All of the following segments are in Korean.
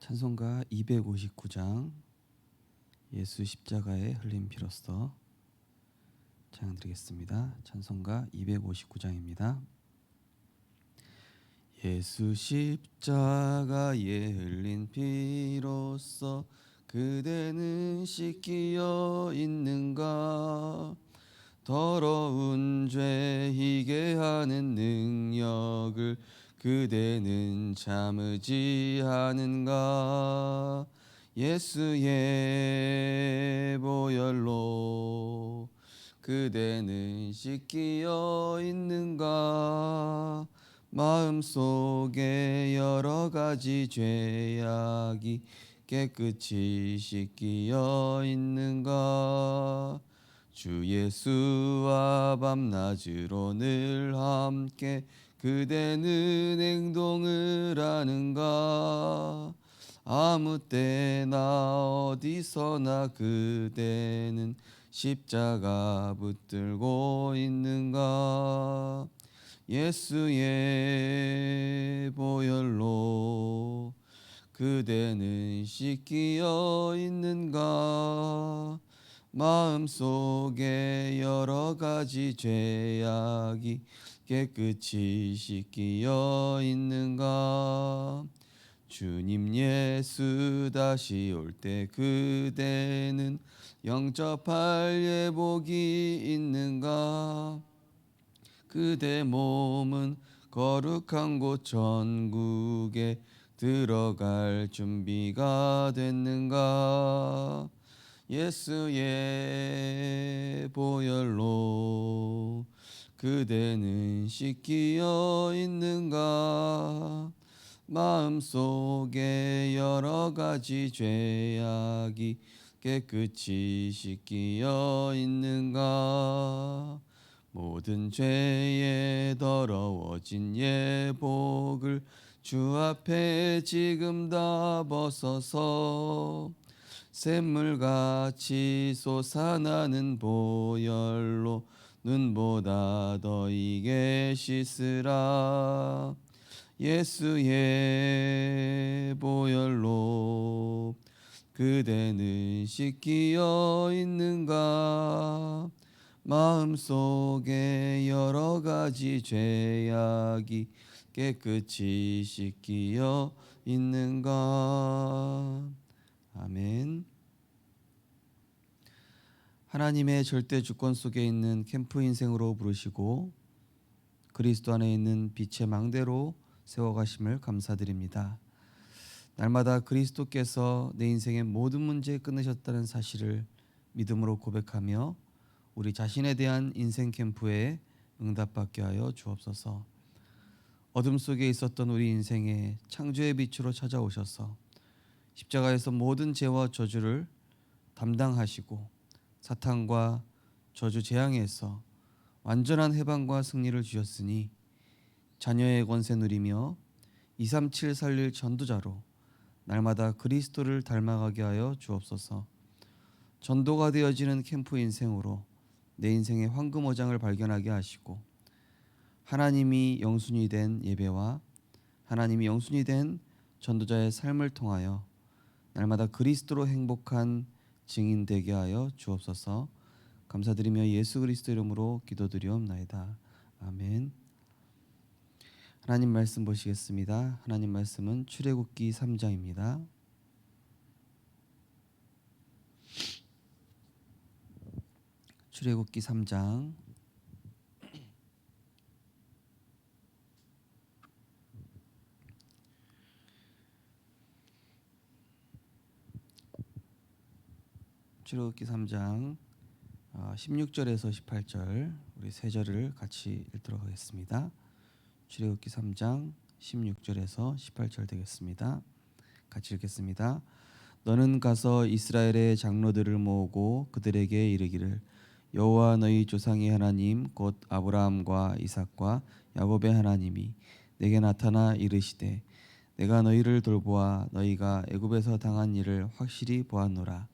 찬송가 259장 예수 십자가에 흘린 피로써 찬양 드리겠습니다. 찬송가 259장입니다. 예수 십자가에 흘린 피로써 그대는 씻기어 있는가? 더러운 죄 희게 하는 능력을 그대는 참으지 않은가? 예수의 보혈로 그대는 씻기어 있는가? 마음속에 여러 가지 죄악이 깨끗이 씻기어 있는가? 주 예수와 밤낮으로 늘 함께 그대는 행동을 하는가? 아무 때나 어디서나 그대는 십자가 붙들고 있는가? 예수의 보혈로 그대는 씻기어 있는가? 마음속에 여러 가지 죄악이 깨끗이 씻기어 있는가? 주님 예수 다시 올 때 그대는 영접할 예복이 있는가? 그대 몸은 거룩한 곳 천국에 들어갈 준비가 됐는가? 예수의 보혈로 그대는 씻기어 있는가? 마음속에 여러 가지 죄악이 깨끗이 씻기어 있는가? 모든 죄에 더러워진 예복을 주 앞에 지금 다 벗어서 샘물같이 솟아나는 보혈로 눈보다 더 익게 씻으라. 예수의 보혈로 그대는 씻기어 있는가? 마음속에 여러 가지 죄악이 깨끗이 씻기어 있는가? 아멘. 하나님의 절대 주권 속에 있는 캠프 인생으로 부르시고 그리스도 안에 있는 빛의 망대로 세워가심을 감사드립니다. 날마다 그리스도께서 내 인생의 모든 문제 끊으셨다는 사실을 믿음으로 고백하며 우리 자신에 대한 인생 캠프에 응답받게 하여 주옵소서. 어둠 속에 있었던 우리 인생에 창조의 빛으로 찾아오셔서 십자가에서 모든 죄와 저주를 담당하시고 사탄과 저주 재앙에서 완전한 해방과 승리를 주셨으니 자녀의 권세 누리며 237 살릴 전도자로 날마다 그리스도를 닮아가게 하여 주옵소서. 전도가 되어지는 캠프 인생으로 내 인생의 황금어장을 발견하게 하시고 하나님이 영순이 된 예배와 하나님이 영순이 된 전도자의 삶을 통하여 날마다 그리스도로 행복한 증인 되게 하여 주옵소서. 감사드리며 예수 그리스도 이름으로 기도드리옵나이다. 아멘. 하나님 말씀 보시겠습니다. 하나님 말씀은 출애굽기 3장입니다. 출애굽기 3장 출애굽기 3장 16절에서 18절 우리 세 절을 같이 읽도록 하겠습니다. 출애굽기 3장 16절에서 18절 되겠습니다. 같이 읽겠습니다. 너는 가서 이스라엘의 장로들을 모으고 그들에게 이르기를 여호와 너희 조상의 하나님 곧 아브라함과 이삭과 야곱의 하나님이 내게 나타나 이르시되 내가 너희를 돌보아 너희가 애굽에서 당한 일을 확실히 보았노라.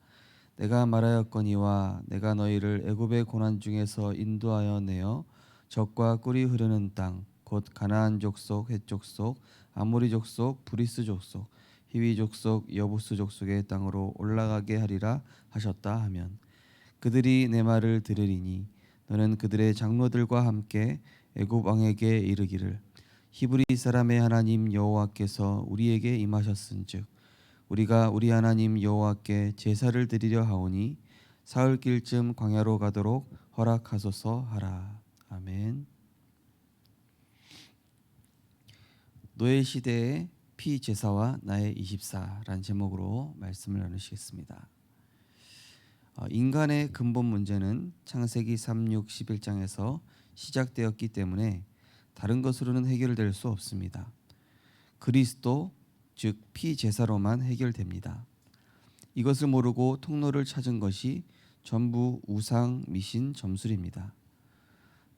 내가 말하였거니와 내가 너희를 애굽의 고난 중에서 인도하여 내어 젖과 꿀이 흐르는 땅 곧 가나안 족속, 헷 족속, 아모리 족속, 브리스 족속, 히위 족속 여부스 족속의 땅으로 올라가게 하리라 하셨다 하면 그들이 내 말을 들으리니 너는 그들의 장로들과 함께 애굽 왕에게 이르기를 히브리 사람의 하나님 여호와께서 우리에게 임하셨은즉 우리가 우리 하나님 여호와께 제사를 드리려 하오니 사흘길쯤 광야로 가도록 허락하소서 하라. 아멘. 노예 시대의 피제사와 나의 24라는 제목으로 말씀을 나누시겠습니다. 인간의 근본 문제는 창세기 3, 6, 11장에서 시작되었기 때문에 다른 것으로는 해결될 수 없습니다. 그리스도 즉 피제사로만 해결됩니다. 이것을 모르고 통로를 찾은 것이 전부 우상, 미신, 점술입니다.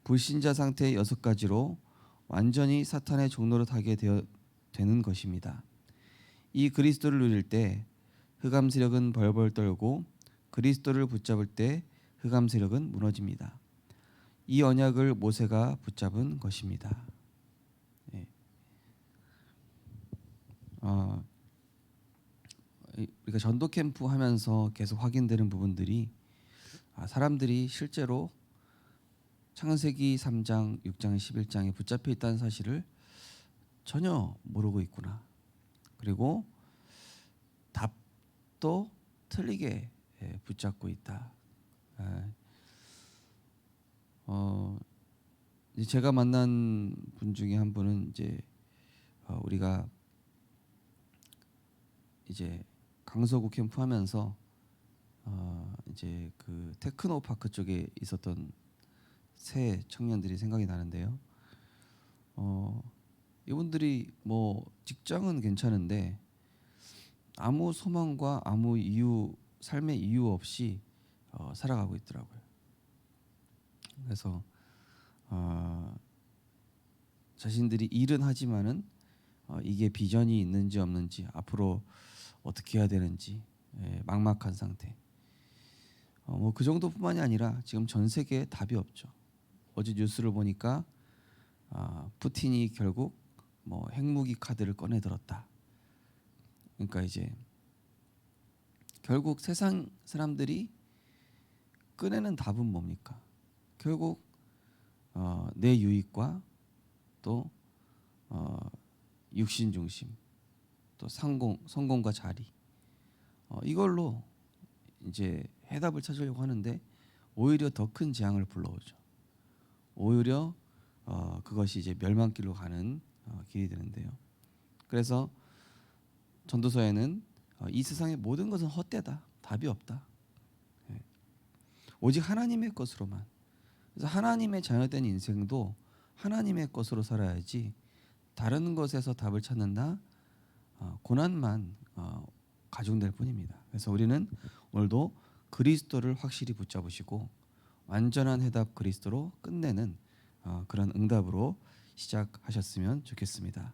불신자 상태 6가지로 완전히 사탄의 종로로 타게 되는 것입니다. 이 그리스도를 누릴 때 흑암 세력은 벌벌 떨고 그리스도를 붙잡을 때 흑암 세력은 무너집니다. 이 언약을 모세가 붙잡은 것입니다. 네. 우리가 전도 캠프 하면서 계속 확인되는 부분들이 사람들이 실제로 창세기 3장, 6장, 11장에 붙잡혀 있다는 사실을 전혀 모르고 있구나. 그리고 답도 틀리게 붙잡고 있다. 제가 만난 분 중에 한 분은 이제 우리가 이제 강서구 캠프 하면서 이제 그 테크노 파크 쪽에 있었던 새 청년들이 생각이 나는데요. 이분들이 뭐 직장은 괜찮은데 아무 소망과 아무 이유, 삶의 이유 없이 살아가고 있더라고요. 그래서 자신들이 일은 하지만은 이게 비전이 있는지 없는지 앞으로 어떻게 해야 되는지 막막한 상태. 뭐 그 정도뿐만이 아니라 지금 전 세계에 답이 없죠. 어제 뉴스를 보니까 푸틴이 결국 뭐 핵무기 카드를 꺼내 들었다. 그러니까 이제 결국 세상 사람들이 꺼내는 답은 뭡니까? 결국 내 유익과 또 육신 중심, 또 성공과 자리, 이걸로 이제 해답을 찾으려고 하는데 오히려 더 큰 재앙을 불러오죠. 오히려 그것이 이제 멸망길로 가는 길이 되는데요. 그래서 전도서에는 이 세상의 모든 것은 헛되다, 답이 없다. 오직 하나님의 것으로만. 그래서 하나님의 자녀된 인생도 하나님의 것으로 살아야지 다른 것에서 답을 찾는다 고난만 가중될 뿐입니다. 그래서 우리는 오늘도 그리스도를 확실히 붙잡으시고 완전한 해답 그리스도로 끝내는 그런 응답으로 시작하셨으면 좋겠습니다.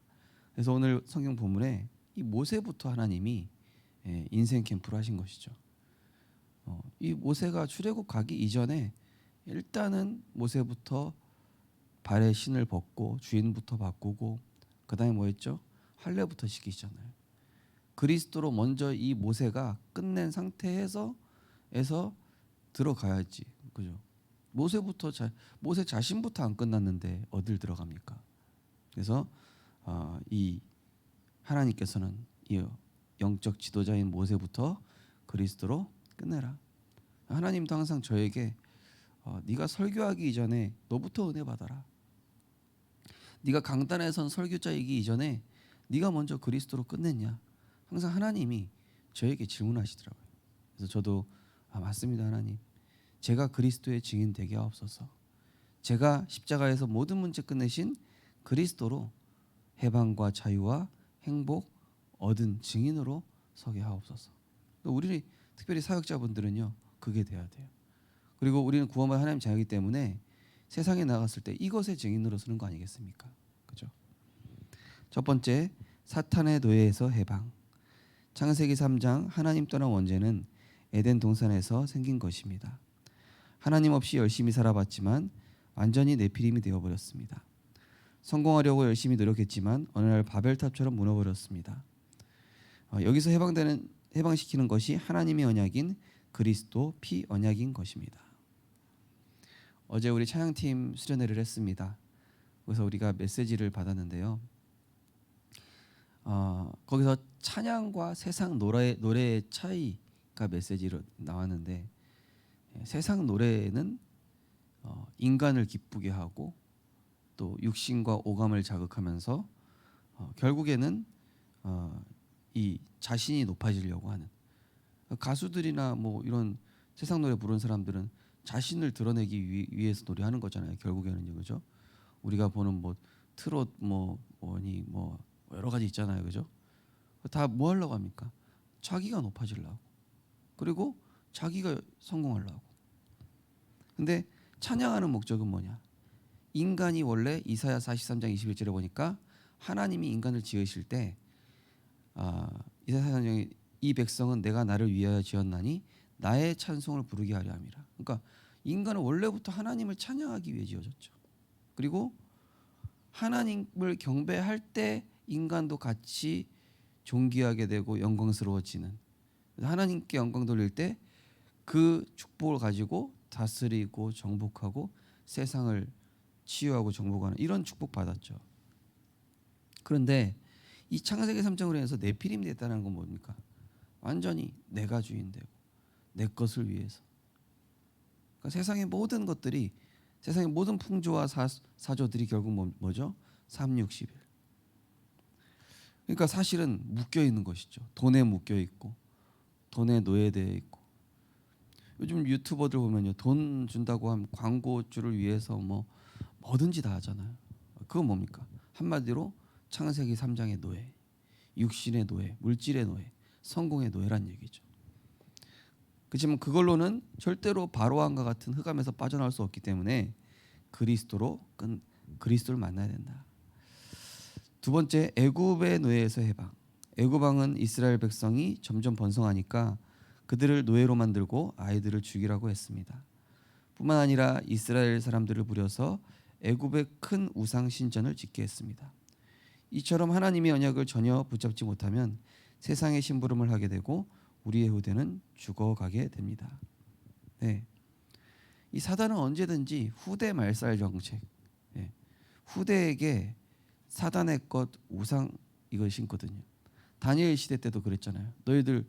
그래서 오늘 성경 본문에 이 모세부터 하나님이 인생 캠프를 하신 것이죠. 이 모세가 출애굽 가기 이전에 일단은 모세부터 발에 신을 벗고 주인부터 바꾸고 그다음에 뭐였죠? 할례부터 시키잖아요. 그리스도로 먼저 이 모세가 끝낸 상태에서 들어가야지, 그죠? 모세 자신부터 안 끝났는데 어딜 들어갑니까? 그래서 이 하나님께서는 이 영적 지도자인 모세부터 그리스도로 끝내라. 하나님도 항상 저에게 네가 설교하기 이전에 너부터 은혜 받아라. 네가 강단에 선 설교자이기 이전에 네가 먼저 그리스도로 끝냈냐. 항상 하나님이 저에게 질문하시더라고요. 그래서 저도 맞습니다 하나님. 제가 그리스도의 증인 되게 하옵소서. 제가 십자가에서 모든 문제 끝내신 그리스도로 해방과 자유와 행복 얻은 증인으로 서게 하옵소서. 우리 특별히 사역자분들은요 그게 돼야 돼요. 그리고 우리는 구원받은 하나님 자녀이기 때문에 세상에 나갔을 때 이것의 증인으로 서는 거 아니겠습니까? 그죠? 첫 번째, 사탄의 노예에서 해방. 창세기 3장 하나님 떠난 원죄는 에덴 동산에서 생긴 것입니다. 하나님 없이 열심히 살아봤지만 완전히 네피림이 되어버렸습니다. 성공하려고 열심히 노력했지만 어느 날 바벨탑처럼 무너버렸습니다. 여기서 해방시키는 것이 하나님의 언약인 그리스도 피 언약인 것입니다. 어제 우리 찬양팀 수련회를 했습니다. 그래서 우리가 메시지를 받았는데요. 거기서 찬양과 세상 노래의 차이가 메시지로 나왔는데, 세상 노래는 인간을 기쁘게 하고 또 육신과 오감을 자극하면서 결국에는 이 자신이 높아지려고 하는, 가수들이나 뭐 이런 세상 노래 부르는 사람들은 자신을 드러내기 위해서 노래하는 거잖아요. 결국에는요, 그죠? 우리가 보는 뭐 트롯 뭐 여러 가지 있잖아요, 그죠? 다 뭐 하려고 합니까? 자기가 높아지려고, 그리고 자기가 성공하려고. 근데 찬양하는 목적은 뭐냐? 인간이 원래 이사야 43장 21절에 보니까 하나님이 인간을 지으실 때 이사야 43장에 이 백성은 내가 나를 위하여 지었나니 나의 찬송을 부르게 하려 함이라. 그러니까 인간은 원래부터 하나님을 찬양하기 위해 지어졌죠. 그리고 하나님을 경배할 때 인간도 같이 존귀하게 되고 영광스러워지는, 하나님께 영광 돌릴 때 그 축복을 가지고 다스리고 정복하고 세상을 치유하고 정복하는 이런 축복 받았죠. 그런데 이 창세기 3장으로 인해서 네피림이 됐다는 건 뭡니까? 완전히 내가 주인 되고 내 것을 위해서. 그러니까 세상의 모든 것들이, 세상의 모든 풍조와 사조들이 결국 뭐죠? 3, 6, 11. 그러니까 사실은 묶여 있는 것이죠. 돈에 묶여 있고 돈에 노예되어 있고. 요즘 유튜버들 보면요, 돈 준다고 하면 광고주를 위해서 뭐든지 다 하잖아요. 그건 뭡니까? 한마디로 창세기 3장의 노예, 육신의 노예, 물질의 노예, 성공의 노예란 얘기죠. 그렇지만 그걸로는 절대로 바로왕과 같은 흑암에서 빠져나올 수 없기 때문에 그리스도를 만나야 된다. 두 번째, 애굽의 노예에서 해방. 애굽왕은 이스라엘 백성이 점점 번성하니까 그들을 노예로 만들고 아이들을 죽이라고 했습니다. 뿐만 아니라 이스라엘 사람들을 부려서 애굽의 큰 우상 신전을 짓게 했습니다. 이처럼 하나님의 언약을 전혀 붙잡지 못하면 세상의 심부름을 하게 되고 우리의 후대는 죽어가게 됩니다. 네. 이 사단은 언제든지 후대 말살 정책, 후대에게 사단의 것 우상 이걸 신거든요. 다니엘 시대 때도 그랬잖아요. 너희들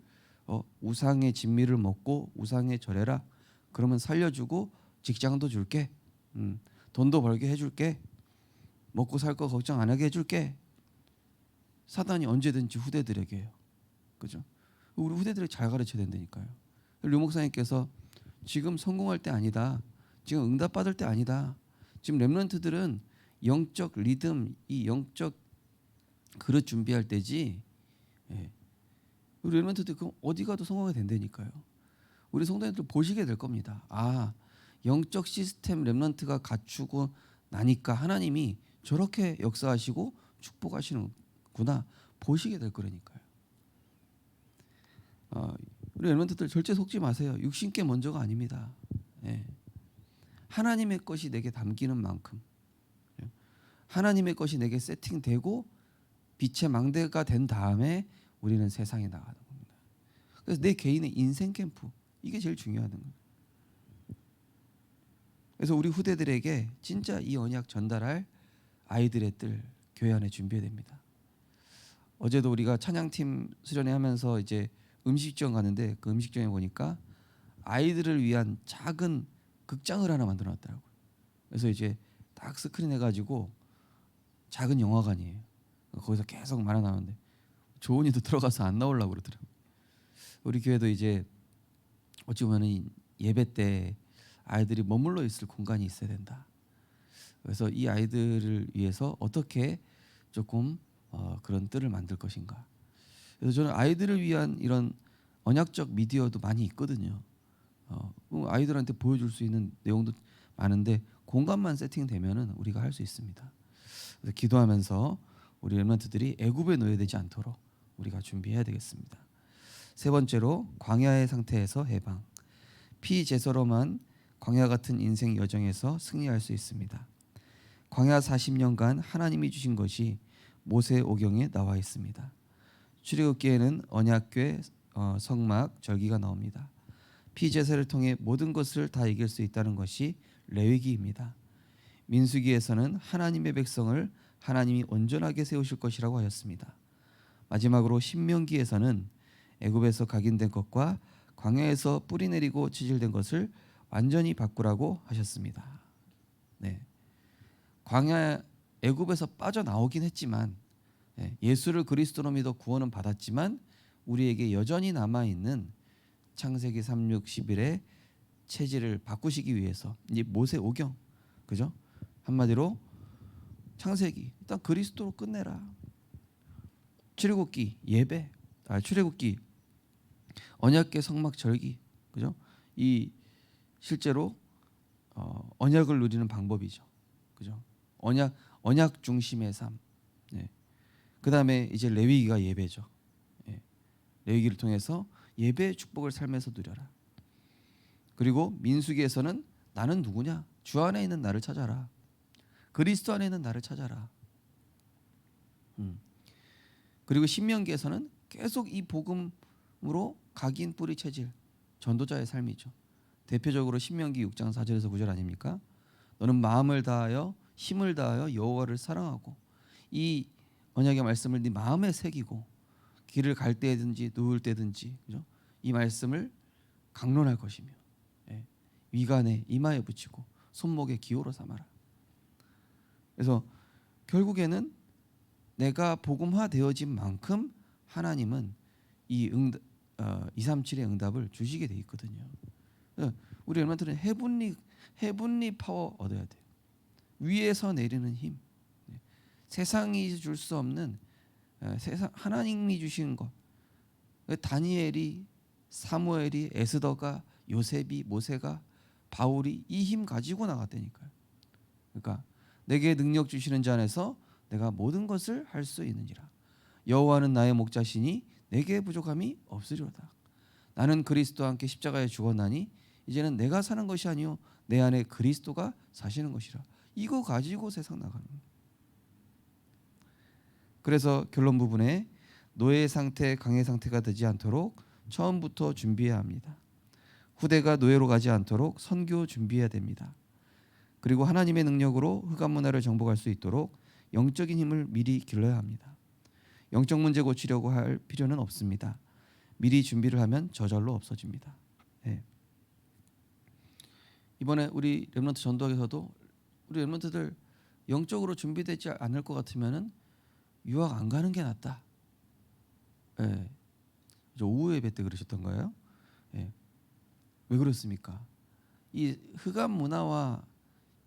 우상의 진미를 먹고 우상에 절해라. 그러면 살려주고 직장도 줄게, 돈도 벌게 해줄게, 먹고 살 거 걱정 안 하게 해줄게. 사단이 언제든지 후대들에게 해요. 그죠? 우리 후대들을 잘 가르쳐야 된다니까요. 류 목사님께서 지금 성공할 때 아니다, 지금 응답받을 때 아니다, 지금 렘넌트들은 영적 리듬, 이 영적 그릇 준비할 때지. 우리 렘넌트들 어디 가도 성공이 된다니까요. 우리 성도님들 보시게 될 겁니다. 영적 시스템 렘넌트가 갖추고 나니까 하나님이 저렇게 역사하시고 축복하시는구나 보시게 될 거라니까요. 우리 렘넌트들 절대 속지 마세요. 육신께 먼저가 아닙니다. 하나님의 것이 내게 담기는 만큼, 하나님의 것이 내게 세팅되고 빛의 망대가 된 다음에 우리는 세상에 나가는 겁니다. 그래서 내 개인의 인생 캠프, 이게 제일 중요하다는 거예요. 그래서 우리 후대들에게 진짜 이 언약 전달할 아이들의 뜰 교회 안에 준비해야 됩니다. 어제도 우리가 찬양팀 수련회 하면서 이제 음식점 가는데 그 음식점에 보니까 아이들을 위한 작은 극장을 하나 만들어 놨더라고요. 그래서 이제 딱 스크린 해가지고 작은 영화관이에요. 거기서 계속 말아 나오는데 조은이도 들어가서 안 나오려고 그러더라고요. 우리 교회도 이제 어찌 보면 예배 때 아이들이 머물러 있을 공간이 있어야 된다. 그래서 이 아이들을 위해서 어떻게 조금 그런 뜰을 만들 것인가. 그래서 저는 아이들을 위한 이런 언약적 미디어도 많이 있거든요. 아이들한테 보여줄 수 있는 내용도 많은데 공간만 세팅되면은 우리가 할 수 있습니다. 그래서 기도하면서 우리 렘넌트들이 애굽에 노예되지 않도록 우리가 준비해야 되겠습니다. 세 번째로, 광야의 상태에서 해방. 피제사로만 광야 같은 인생 여정에서 승리할 수 있습니다. 광야 40년간 하나님이 주신 것이 모세오경에 나와 있습니다. 출애굽기에는 언약궤, 성막, 절기가 나옵니다. 피제사를 통해 모든 것을 다 이길 수 있다는 것이 레위기입니다. 민수기에서는 하나님의 백성을 하나님이 온전하게 세우실 것이라고 하였습니다. 마지막으로 신명기에서는 애굽에서 각인된 것과 광야에서 뿌리 내리고 치질된 것을 완전히 바꾸라고 하셨습니다. 네. 광야 애굽에서 빠져나오긴 했지만 예수를 그리스도로 믿어 구원은 받았지만 우리에게 여전히 남아있는 창세기 3, 6, 11의 체질을 바꾸시기 위해서 이 모세 오경, 그죠? 한마디로 창세기 일단 그리스도로 끝내라. 출애굽기 예배, 출애굽기 언약궤 성막 절기, 그죠? 이 실제로 언약을 누리는 방법이죠, 그죠? 언약 중심의 삶. 네. 그 다음에 이제 레위기가 예배죠. 예. 레위기를 통해서 예배의 축복을 삶에서 누려라. 그리고 민수기에서는 나는 누구냐? 주 안에 있는 나를 찾아라. 그리스도 안에 있는 나를 찾아라. 그리고 신명기에서는 계속 이 복음으로 각인 뿌리 체질 전도자의 삶이죠. 대표적으로 신명기 6장 4절에서 9절 아닙니까? 너는 마음을 다하여 힘을 다하여 여호와를 사랑하고 이 언약의 말씀을 네 마음에 새기고 길을 갈 때든지 누울 때든지, 그죠? 이 말씀을 강론할 것이며 위간에 이마에 붙이고 손목에 기호로 삼아라. 그래서 결국에는 내가 복음화 되어진 만큼 하나님은 이 237의 응답을 주시게 돼 있거든요. 우리 여러분들은 헤븐리 파워 얻어야 돼요. 위에서 내리는 힘. 세상이 줄 수 없는 하나님이 주시는 것. 다니엘이, 사무엘이, 에스더가, 요셉이, 모세가, 바울이 이 힘 가지고 나갔다니까요. 그러니까 내게 능력 주시는 자 안에서 내가 모든 것을 할 수 있느니라. 여호와는 나의 목자시니 내게 부족함이 없으리로다. 나는 그리스도와 함께 십자가에 죽었나니 이제는 내가 사는 것이 아니요 내 안에 그리스도가 사시는 것이라. 이거 가지고 세상 나가는 거예요. 그래서 결론 부분에 노예 상태, 강해 상태가 되지 않도록 처음부터 준비해야 합니다. 후대가 노예로 가지 않도록 선교 준비해야 됩니다. 그리고 하나님의 능력으로 흑암 문화를 정복할 수 있도록 영적인 힘을 미리 길러야 합니다. 영적 문제 고치려고 할 필요는 없습니다. 미리 준비를 하면 저절로 없어집니다. 네. 이번에 우리 렘넌트 전도학에서도 우리 렘넌트들 영적으로 준비되지 않을 것 같으면은 유학 안 가는 게 낫다. 네. 오후 예배 때 그러셨던 거예요. 네. 왜 그렇습니까? 이 흑암 문화와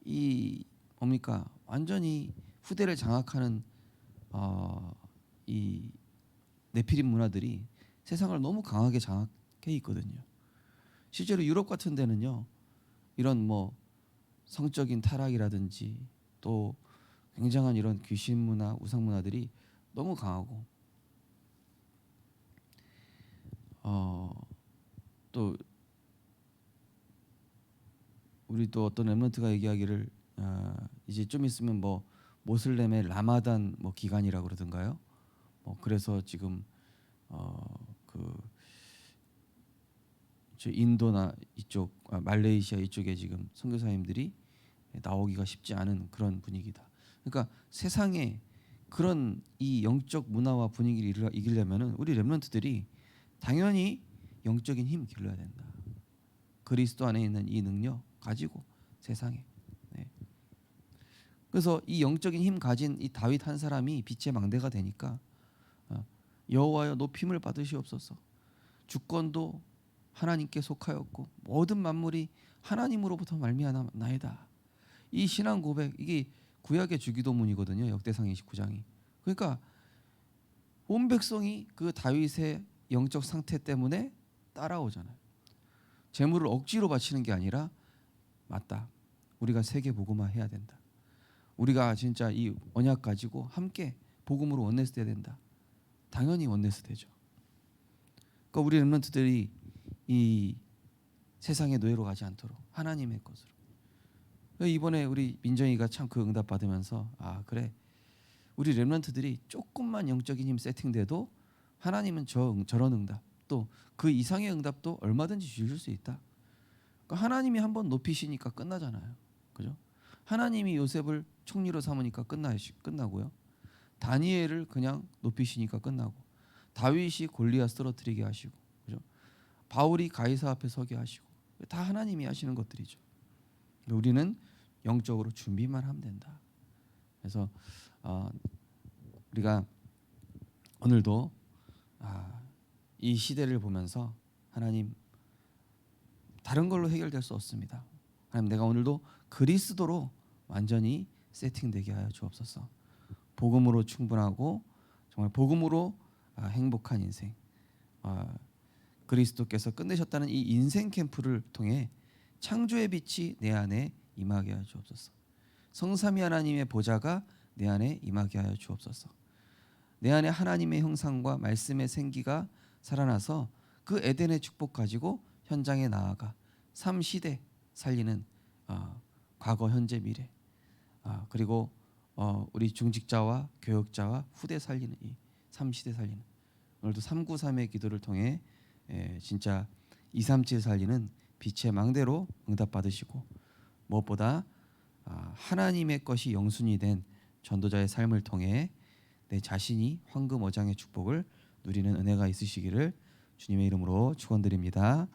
이 뭡니까? 완전히 후대를 장악하는 이 네피림 문화들이 세상을 너무 강하게 장악해 있거든요. 실제로 유럽 같은 데는요, 이런 뭐 성적인 타락이라든지 또 굉장한 이런 귀신 문화, 우상 문화들이 너무 강하고 또 우리 또 어떤 렘넌트가 얘기하기를 이제 좀 있으면 뭐 모슬렘의 라마단 뭐 기간이라고 그러던가요? 그래서 지금 저 인도나 이쪽 말레이시아 이쪽에 지금 선교사님들이 나오기가 쉽지 않은 그런 분위기다. 그러니까 세상에 그런 이 영적 문화와 분위기를 이기려면은 우리 렘넌트들이 당연히 영적인 힘을 길러야 된다. 그리스도 안에 있는 이 능력 가지고 세상에. 네. 그래서 이 영적인 힘 가진 이 다윗 한 사람이 빛의 망대가 되니까 여호와여 높임을 받으시옵소서. 주권도 하나님께 속하였고 모든 만물이 하나님으로부터 말미암나이다. 이 신앙 고백 이게 구약의 주기도문이거든요. 역대상 29장이. 그러니까 온 백성이 그 다윗의 영적 상태 때문에 따라오잖아요. 재물을 억지로 바치는 게 아니라 맞다. 우리가 세계 복음화 해야 된다. 우리가 진짜 이 언약 가지고 함께 복음으로 원네스 돼야 된다. 당연히 원네스 되죠. 그러니까 우리 렘넌트들이 이 세상의 노예로 가지 않도록 하나님의 것으로. 이번에 우리 민정이가 참 그 응답 받으면서 그래 우리 렘넌트들이 조금만 영적인 힘 세팅돼도 하나님은 저런 응답 또 그 이상의 응답도 얼마든지 주실 수 있다. 그러니까 하나님이 한번 높이시니까 끝나잖아요. 그죠? 하나님이 요셉을 총리로 삼으니까 끝나고요. 다니엘을 그냥 높이시니까 끝나고, 다윗이 골리앗 쓰러뜨리게 하시고, 그죠? 바울이 가이사 앞에 서게 하시고, 다 하나님이 하시는 것들이죠. 우리는 영적으로 준비만 하면 된다. 그래서 우리가 오늘도 이 시대를 보면서 하나님, 다른 걸로 해결될 수 없습니다. 하나님, 내가 오늘도 그리스도로 완전히 세팅되게 하여 주옵소서. 복음으로 충분하고 정말 복음으로 행복한 인생, 그리스도께서 끝내셨다는 이 인생 캠프를 통해 창조의 빛이 내 안에 임하게 하여 주옵소서. 성삼위 하나님의 보좌가 내 안에 임하게 하여 주옵소서. 내 안에 하나님의 형상과 말씀의 생기가 살아나서 그 에덴의 축복 가지고 현장에 나아가 3시대 살리는 과거, 현재, 미래, 그리고 우리 중직자와 교역자와 후대 살리는 이 3시대 살리는, 오늘도 393의 기도를 통해 진짜 237 살리는 빛의 망대로 응답받으시고, 무엇보다 하나님의 것이 영순이 된 전도자의 삶을 통해 내 자신이 황금 어장의 축복을 누리는 은혜가 있으시기를 주님의 이름으로 축원드립니다.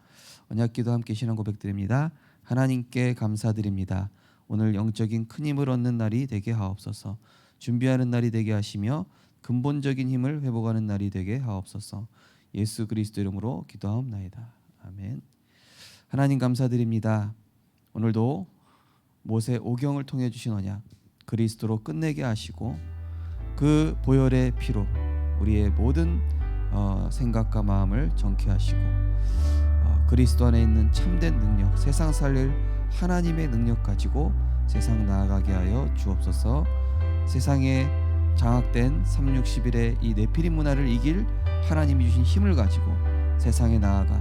언약기도 함께 신앙 고백드립니다. 하나님께 감사드립니다. 오늘 영적인 큰 힘을 얻는 날이 되게 하옵소서. 준비하는 날이 되게 하시며 근본적인 힘을 회복하는 날이 되게 하옵소서. 예수 그리스도 이름으로 기도하옵나이다. 아멘. 하나님 감사드립니다. 오늘도 모세 오경을 통해 주신 언약 그리스도로 끝내게 하시고, 그 보혈의 피로 우리의 모든 생각과 마음을 정케 하시고, 그리스도 안에 있는 참된 능력, 세상 살릴 하나님의 능력 가지고 세상 나아가게 하여 주옵소서. 세상에 장악된 360일의 이 네피림 문화를 이길 하나님이 주신 힘을 가지고 세상에 나아가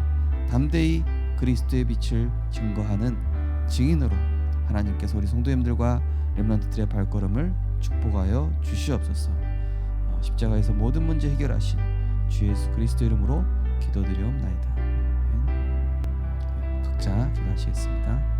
담대히 그리스도의 빛을 증거하는 증인으로 하나님께서 우리 성도님들과 렘넌트들의 발걸음을 축복하여 주시옵소서. 십자가에서 모든 문제 해결하신 주 예수 그리스도 이름으로 기도드리옵나이다. 각자 기도하시겠습니다.